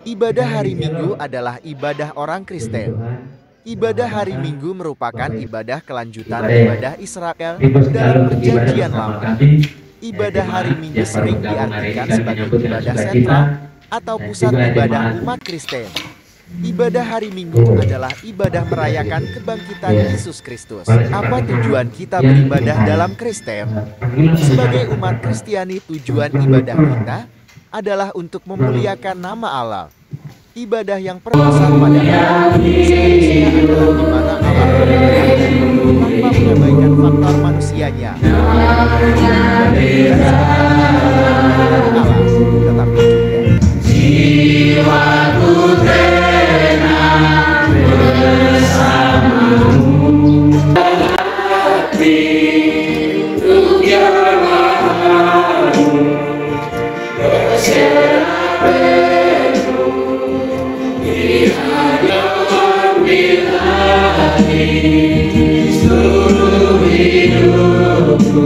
Ibadah hari Minggu adalah ibadah orang Kristen. Ibadah hari Minggu merupakan ibadah kelanjutan ibadah Israel dalam Perjanjian Lama. Ibadah hari Minggu sering diartikan sebagai ibadah sentral atau pusat ibadah umat Kristen. Ibadah hari Minggu adalah ibadah merayakan kebangkitan Yesus Kristus. Apa tujuan kita beribadah dalam Kristen? Sebagai umat Kristiani, tujuan ibadah kita adalah untuk memuliakan nama Allah. Ibadah yang berpusat pada Allah seharusnya adalah di mana Allah berada tanpa mengabaikan faktor manusianya. Ibadah Allah, tetapi juga jiwaku tenang bersamamu. Seluruh hidupku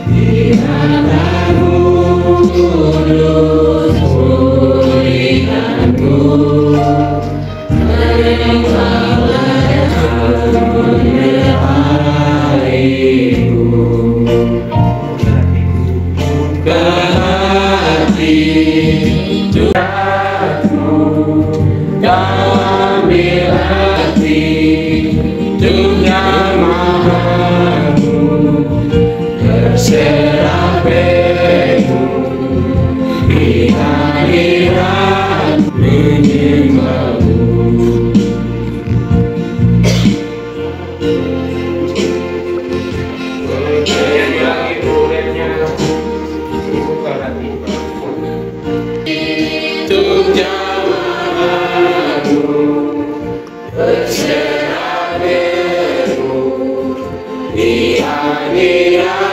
di hadamu kudus pulihkanku, menyembahlah menyembahku ke hati curhatmu, kau ambil hati jamahanmu, berserah penuh di hadirat menyembahmu. Untuk jamahanmu, berserah di hadiratmu,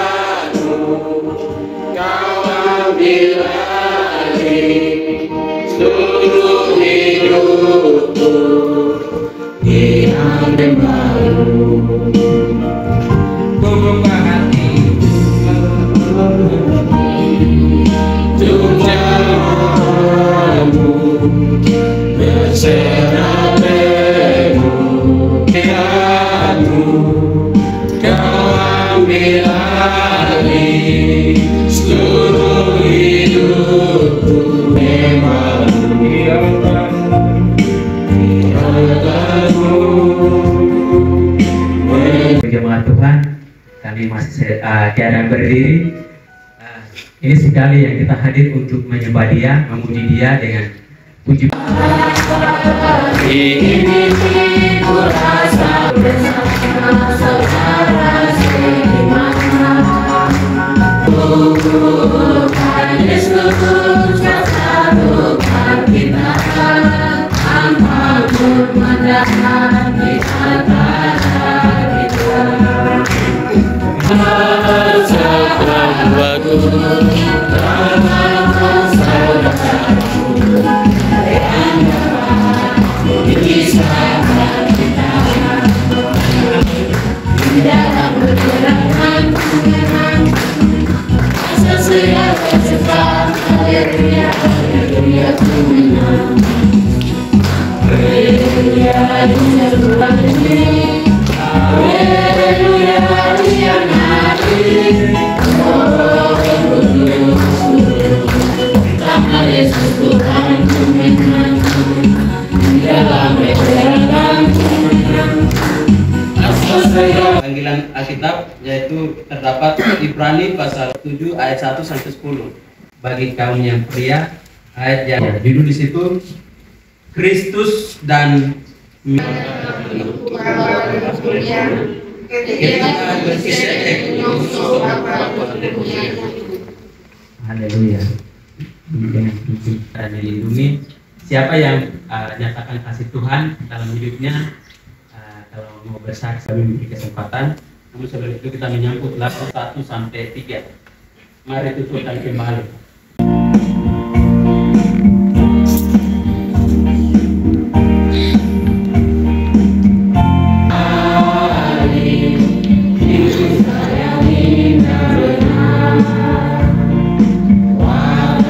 kau ambil alih seluruh hidupku di hadiratmu. Membuka hati untuk jamahanmu, berserah penuh kau ambil alih seluruh hidupku, Jemaat Tuhan, kami masih tiada berdiri. Ini sekali yang kita hadir untuk menyembah Dia, memuji Dia dengan puji. Ini ku rasa bersama saudara seiman, bukan Yesus kata bukan kita, tanpa perbedaan di antara kita. Sahabatku, saudaraku, di dalam perjalanan asa segala cepat, haleluya, haleluya, ku menang. Haleluya, haleluya, Tuhan ini, haleluya, haleluya, nari, oh, kudus, tanpa Yesus Tuhan ku menang. Dalam perjalanan panggilan Alkitab yaitu terdapat Ibrani pasal 7 ayat 1 sampai 10. Bagi kaum yang pria, ayat yang Judul di situ Kristus dan haleluya. Dengan puji dan dilindungi. Siapa yang nyatakan kasih Tuhan dalam hidupnya, kalau mau bersaksi kami memberi kesempatan. Namun sebelum itu kita menyambut lagu 1 sampai 3. Mari tutup dan kembali. Wah,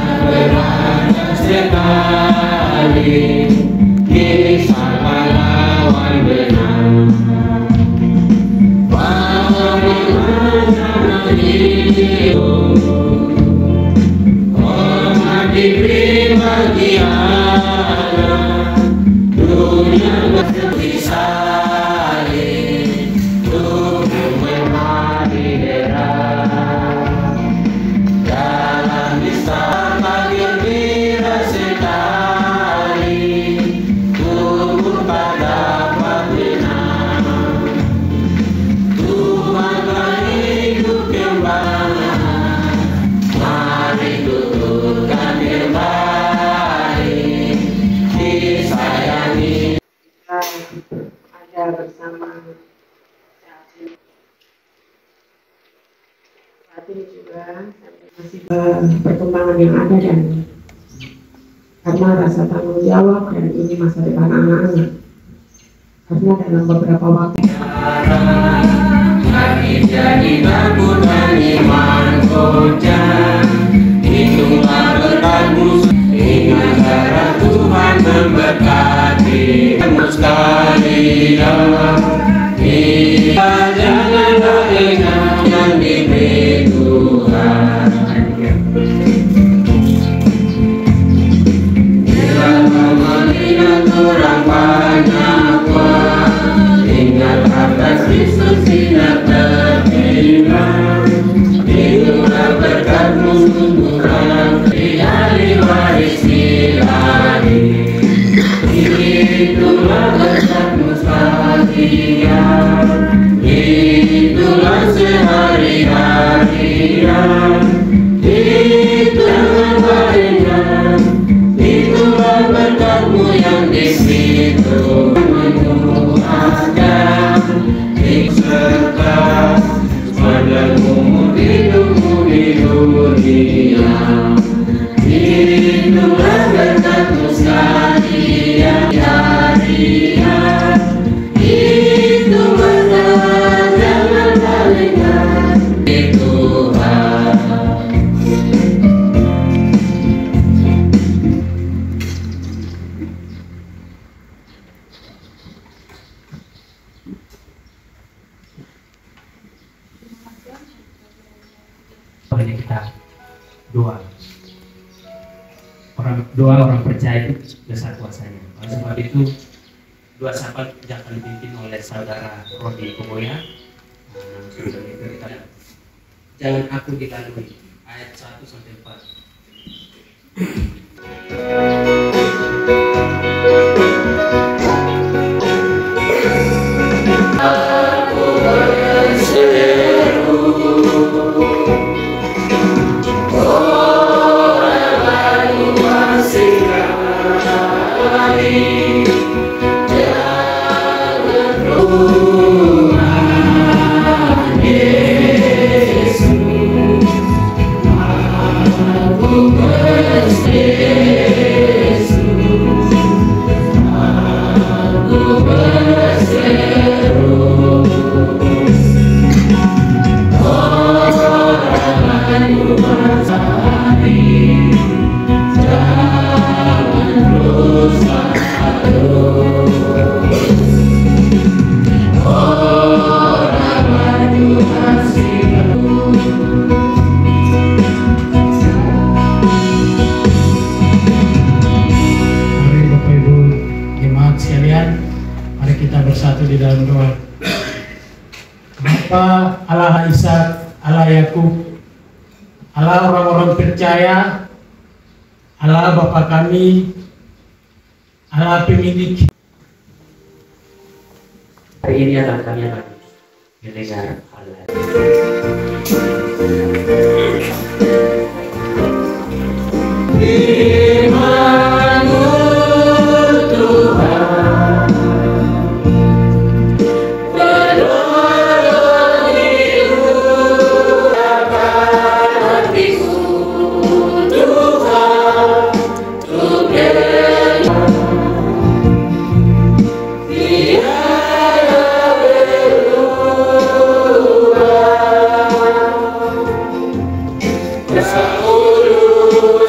sekali kisah pahlawan benang. Bagaimana hidup hormat diberi bagi anak, dunia bersalin tubuh menari derah. Dalam istana panggil bira sekali, tubuh pada pembinaan. Tuhan telah hidup kembali, mari tuturkan kembali kisah yang ini. Ada bersama saat ini juga masih perkembangan yang ada, dan karena rasa tanggung jawab dan ini masa depan anak-anak, karena dalam beberapa waktu Kami jadi bangunan iman kojang, itulah berkatmu. Ingat cara Tuhan memberkati kamu sekalian. Kita janganlah ingat yang diberi Tuhan. Bila kau melihat orang banyak kuat, ingat harta Kristus tidak terhilang. Itulah berkatmu untuk orang ahli waris ilahi. Itulah berkatmu sekalian. Itulah sehari-harian. Itulah baiknya. Itulah berkatmu yang di situ memuaskan. Serta sepanjang umur hidupmu di dunia. Itulah berkatmu sekalian harian. Itu berkat jangan palingkan di Tuhan. Hanya kita doa orang percaya itu besar kuasanya. Oleh sebab itu doa sahabat yang akan dipimpin oleh saudara Rodi Koboya. Jangan aku dilalui, ayat 1 sampai 4. Di dalam doa. Bapa, Allah Ishak, Allah Yakub, Allah orang-orang percaya, Allah Bapa kami, Allah pemilik. Hari ini adalah kami akan mendengar Allah.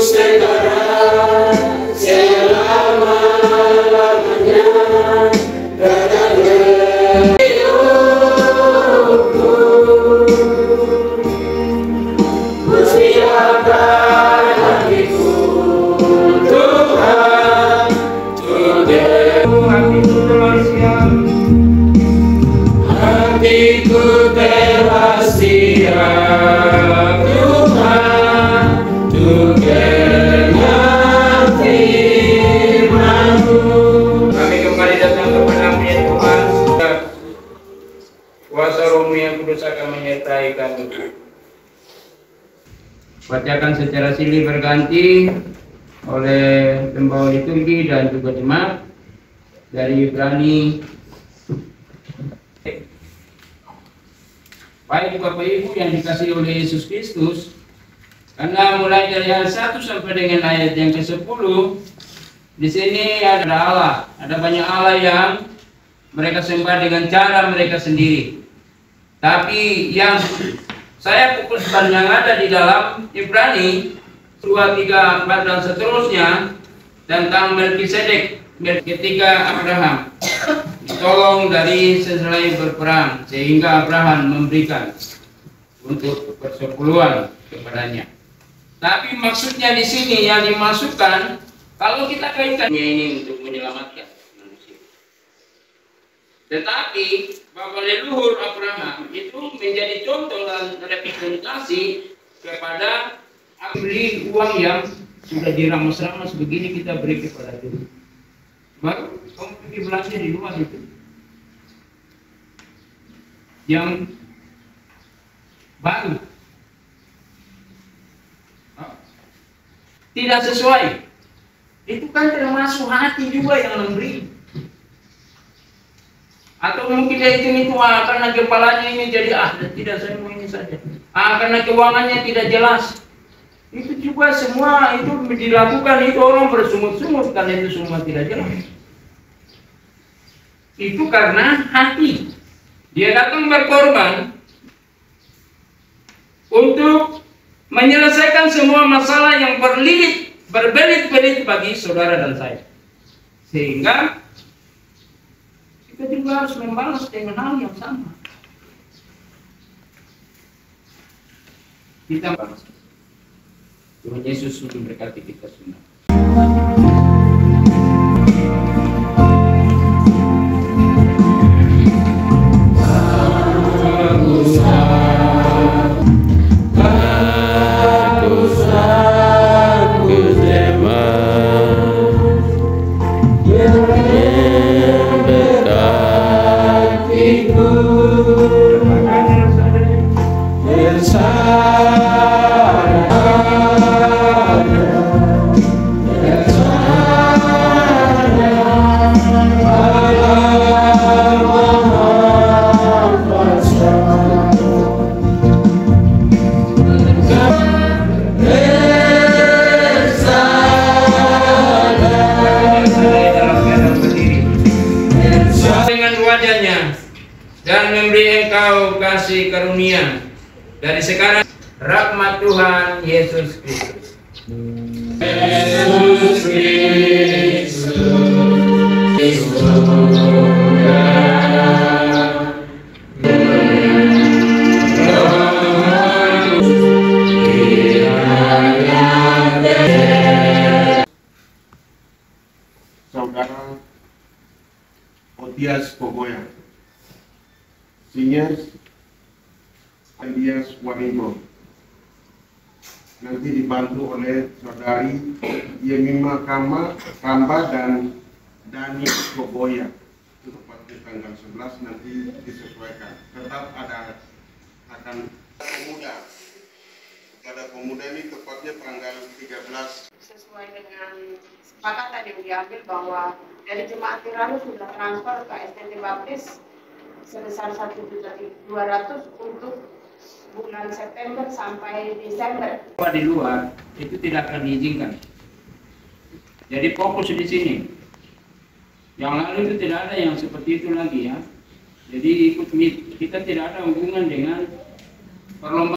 Segera bacakan secara silih berganti oleh pembawa liturgi dan juga jemaat dari Ibrani. Baik Bapak Ibu yang dikasihi oleh Yesus Kristus, karena mulai dari ayat 1 sampai dengan ayat yang ke-10, di sini ada Allah, ada banyak Allah yang mereka sembah dengan cara mereka sendiri. Tapi yang saya fokuskan yang ada di dalam Ibrani 2, 3, 4 dan seterusnya tentang Melkisedek ketika Abraham ditolong dari selain berperang sehingga Abraham memberikan untuk persepuluhan kepadanya. Tapi maksudnya di sini yang dimasukkan, kalau kita kaitkan ini untuk menyelamatkan manusia. Tetapi bapak leluhur Abraham itu menjadi contoh dan representasi kepada beri uang yang sudah diramas-ramas begini kita beri kepada Tuhan. Baru kamu pergi belanja di luar itu yang baru tidak sesuai, itu kan termasuk hati juga yang memberi. Atau mungkin dia itu karena kepalanya ini jadi tidak, saya mau ini saja, karena keuangannya tidak jelas. Itu juga semua itu dilakukan, itu orang bersungut-sungut karena itu semua tidak jelas. Itu karena hati. Dia datang berkorban untuk menyelesaikan semua masalah yang berbelit-belit bagi saudara dan saya. Sehingga kita juga harus membalas dengan hal yang sama. Kita balas. Tuhan Yesus memberkati kita semua. Dan memberi engkau kasih karunia dari sekarang rahmat Tuhan Yesus Kristus. Yesus Kristus. Saudara Otias Kogoya, Sinias Elias Waringo, nanti dibantu oleh saudari Yemima Kamba dan Dani Kogoya. Itu tepatnya tanggal 11 nanti disesuaikan. Tetap akan pemuda. Pada pemuda ini tepatnya tanggal 13. Sesuai dengan kesepakatan yang diambil bahwa dari jemaat Tiranu sudah transfer ke STT Baptis sebesar 1.200.000 untuk bulan September sampai Desember. Di luar itu tidak akan diizinkan. Jadi fokus di sini. Yang lalu itu tidak ada yang seperti itu lagi ya. Jadi kita tidak ada hubungan dengan perlombaan.